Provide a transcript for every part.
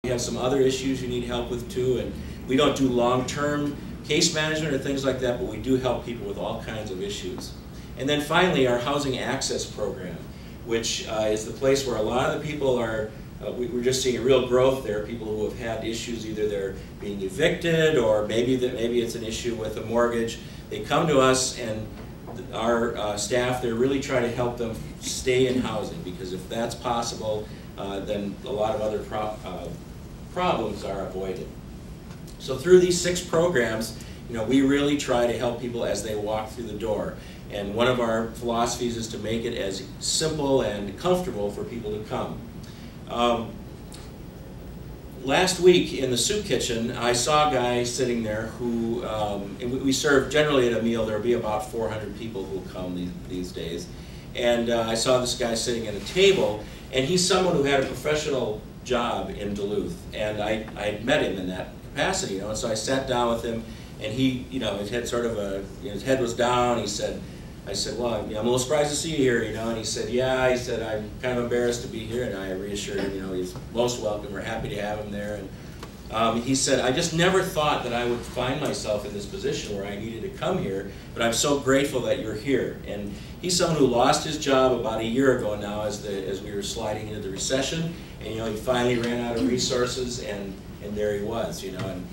You have some other issues you need help with too, and we don't do long-term case management or things like that, but we do help people with all kinds of issues. And then finally, our housing access program, which is the place where a lot of the people are, we're just seeing a real growth there, people who have had issues, either they're being evicted or maybe it's an issue with a mortgage. They come to us, and our staff, they're really trying to help them stay in housing, because if that's possible, then a lot of other problems are avoided. So through these 6 programs, we really try to help people as they walk through the door. And one of our philosophies is to make it as simple and comfortable for people to come. Last week in the soup kitchen, I saw a guy sitting there who, and we serve generally at a meal, there'll be about 400 people who come these days. And I saw this guy sitting at a table, and he's someone who had a professional job in Duluth. And I had met him in that capacity, and so I sat down with him, and he, his head sort of his head was down. I said, well, I'm a little surprised to see you here, and he said, yeah, he said, I'm kind of embarrassed to be here, and I reassured him, he's most welcome, we're happy to have him there. And he said, I just never thought that I would find myself in this position where I needed to come here, but I'm so grateful that you're here. And he's someone who lost his job about a year ago now as we were sliding into the recession, and he finally ran out of resources, and there he was, and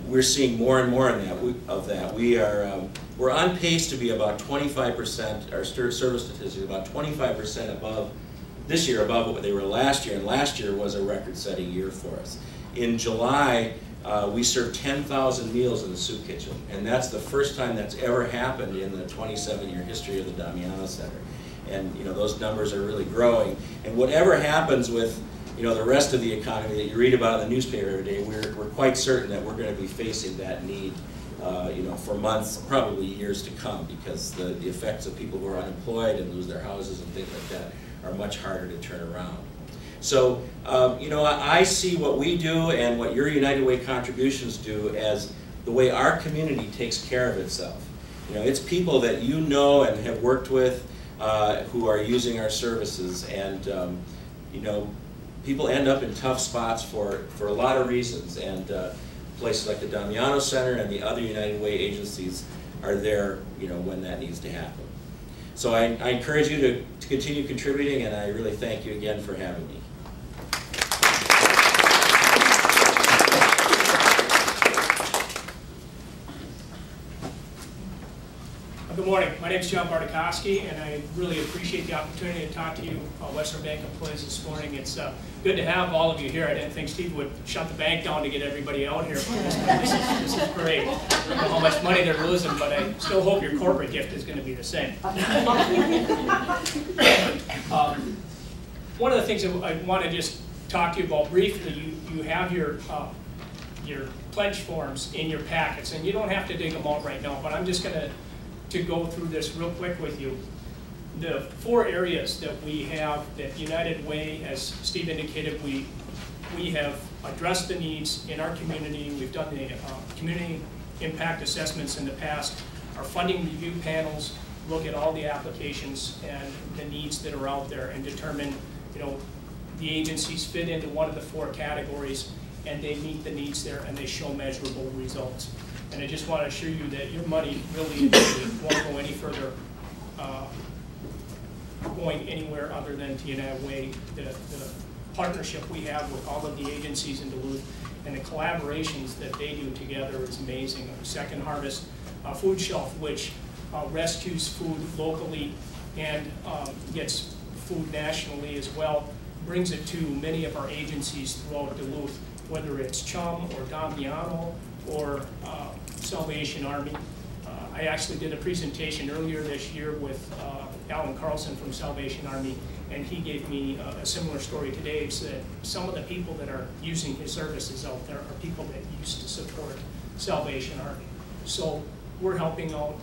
we're seeing more and more of that. We're on pace to be about 25%, our service statistics, about 25% above this year, above what they were last year, and last year was a record-setting year for us. In July, we served 10,000 meals in the soup kitchen, and that's the first time that's ever happened in the 27-year history of the Damiano Center. And those numbers are really growing. And whatever happens with the rest of the economy that you read about in the newspaper every day, we're quite certain that we're going to be facing that need, for months, probably years to come, because the effects of people who are unemployed and lose their houses and things like that are much harder to turn around. So, I see what we do and what your United Way contributions do as the way our community takes care of itself. It's people that you know and have worked with who are using our services, and people end up in tough spots for a lot of reasons, and places like the Damiano Center and the other United Way agencies are there, when that needs to happen. So I encourage you to continue contributing, and I really thank you again for having me. Good morning. My name is John Bartokowski, and I really appreciate the opportunity to talk to you, Western Bank employees, this morning. It's good to have all of you here. I didn't think Steve would shut the bank down to get everybody out here. This is great. I don't know how much money they're losing, but I still hope your corporate gift is going to be the same. One of the things that I want to just talk to you about briefly, you have your pledge forms in your packets, and you don't have to dig them out right now, but I'm just going to go through this real quick with you. The 4 areas that we have that United Way, as Steve indicated, we have addressed the needs in our community. We've done the community impact assessments in the past. Our funding review panels look at all the applications and the needs that are out there and determine, the agencies fit into one of the 4 categories, and they meet the needs there and they show measurable results. And I just want to assure you that your money really won't go any further, going anywhere other than to United Way. The partnership we have with all of the agencies in Duluth and the collaborations that they do together is amazing. Second Harvest Food Shelf, which rescues food locally and gets food nationally as well, brings it to many of our agencies throughout Duluth, whether it's Chum or Damiano or Salvation Army. I actually did a presentation earlier this year with Alan Carlson from Salvation Army, and he gave me a similar story today. It's that some of the people that are using his services out there are people that used to support Salvation Army. So we're helping out,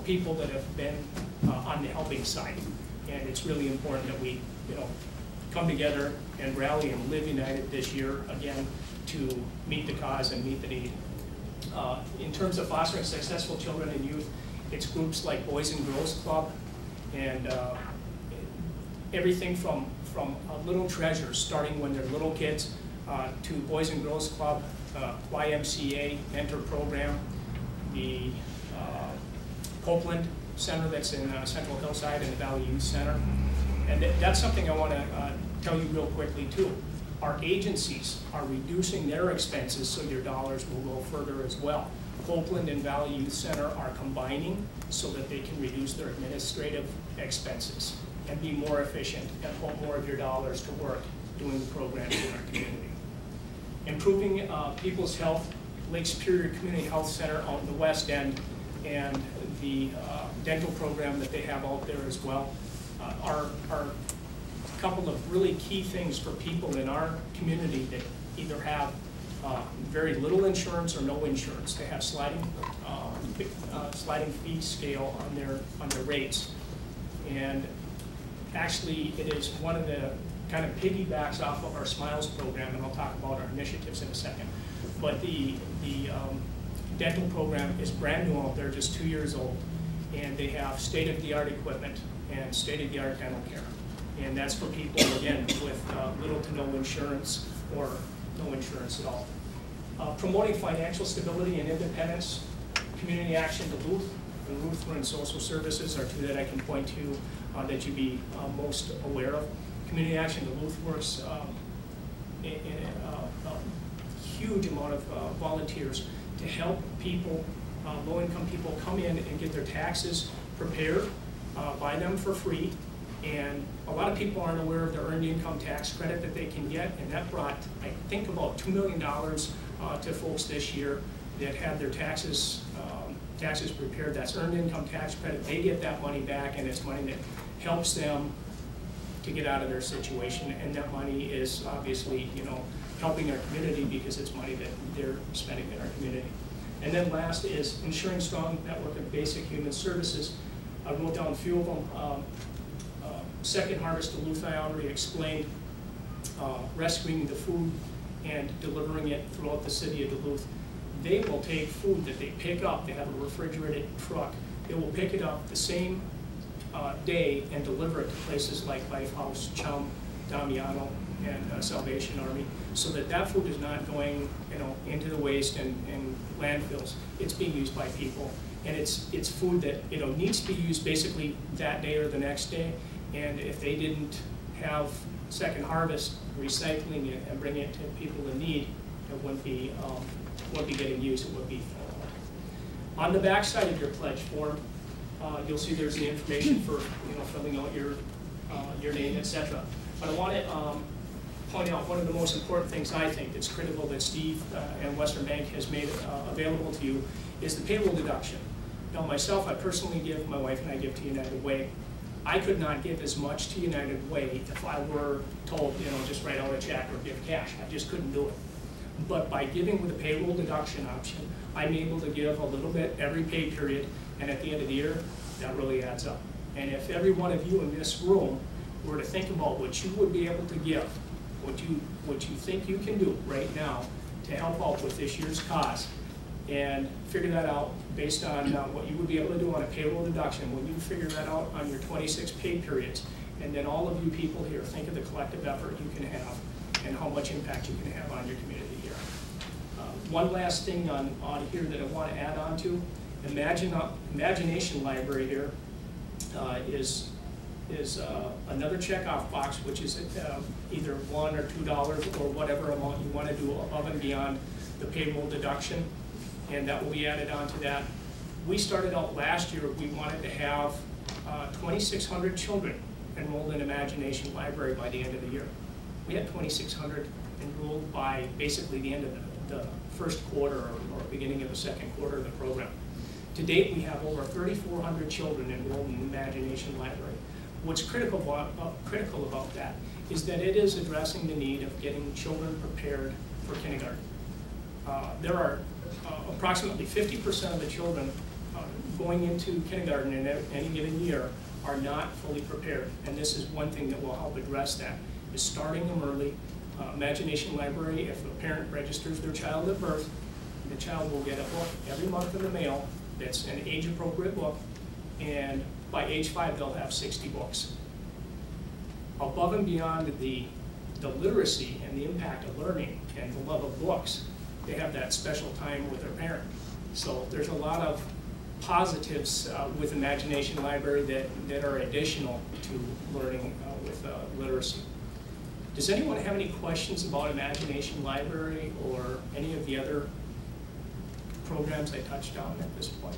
people that have been on the helping side, and it's really important that we, come together and rally and live united this year again to meet the cause and meet the need. In terms of fostering successful children and youth, it's groups like Boys and Girls Club, and everything from little treasures, starting when they're little kids, to Boys and Girls Club, YMCA mentor program, the Copeland Center that's in Central Hillside and the Valley Youth Center. And that's something I want to tell you real quickly too. Our agencies are reducing their expenses so your dollars will go further as well. Copeland and Valley Youth Center are combining so that they can reduce their administrative expenses and be more efficient and put more of your dollars to work doing the programs in our community. Improving people's health, Lake Superior Community Health Center out in the West End and the dental program that they have out there as well are a couple of really key things for people in our community that either have very little insurance or no insurance. They have sliding fee scale on their rates, and actually it is one of the kind of piggybacks off of our Smiles program, and I'll talk about our initiatives in a second. But the dental program is brand new out there, just 2 years old, and they have state-of-the-art equipment and state-of-the-art dental care. And that's for people, again, with little to no insurance or no insurance at all. Promoting financial stability and independence, Community Action Duluth and Lutheran Social Services are two that I can point to that you'd be most aware of. Community Action Duluth works in a huge amount of volunteers to help people, low-income people, come in and get their taxes prepared by them for free. And a lot of people aren't aware of the earned income tax credit that they can get, and that brought, I think, about $2 million to folks this year that had their taxes prepared. That's earned income tax credit. They get that money back, and it's money that helps them to get out of their situation. And that money is obviously, helping our community because it's money that they're spending in our community. And then last is ensuring strong network of basic human services. I wrote down a few of them. Second Harvest Duluth, I already explained, rescuing the food and delivering it throughout the city of Duluth. They will take food that they pick up. They have a refrigerated truck. They will pick it up the same day and deliver it to places like Lifehouse, Chum, Damiano, and Salvation Army, so that food is not going, into the waste and landfills. It's being used by people, and it's food that needs to be used basically that day or the next day. And if they didn't have Second Harvest recycling it and bringing it to people in need, it wouldn't be getting used. It would be thrown away. On the back side of your pledge form, you'll see there's the information for filling out your name, etc. But I want to point out one of the most important things I think that's critical that Steve and Western Bank has made available to you is the payroll deduction. Now, myself, I personally give, my wife and I give to United Way. I could not give as much to United Way if I were told, just write out a check or give cash. I just couldn't do it. But by giving with a payroll deduction option, I'm able to give a little bit every pay period, and at the end of the year, that really adds up. And if every one of you in this room were to think about what you would be able to give, what you think you can do right now to help out with this year's cause, and figure that out based on what you would be able to do on a payroll deduction, when you figure that out on your 26 pay periods, and then all of you people here think of the collective effort you can have and how much impact you can have on your community here. One last thing on here that I want to add on to, Imagination Library here is another checkoff box, which is either $1 or $2 or whatever amount you want to do above and beyond the payroll deduction, and that will be added onto that. We started out last year, we wanted to have 2,600 children enrolled in Imagination Library by the end of the year. We had 2,600 enrolled by basically the end of the first quarter or beginning of the second quarter of the program. To date, we have over 3,400 children enrolled in Imagination Library. What's critical about that is that it is addressing the need of getting children prepared for kindergarten. There are approximately 50% of the children going into kindergarten in any given year are not fully prepared, and this is one thing that will help address that, is starting them early. Imagination Library, if a parent registers their child at birth, the child will get a book every month in the mail that's an age-appropriate book, and by age 5 they'll have 60 books. Above and beyond the the literacy and the impact of learning and the love of books, they have that special time with their parent. So there's a lot of positives with Imagination Library that are additional to learning with literacy. Does anyone have any questions about Imagination Library or any of the other programs I touched on at this point?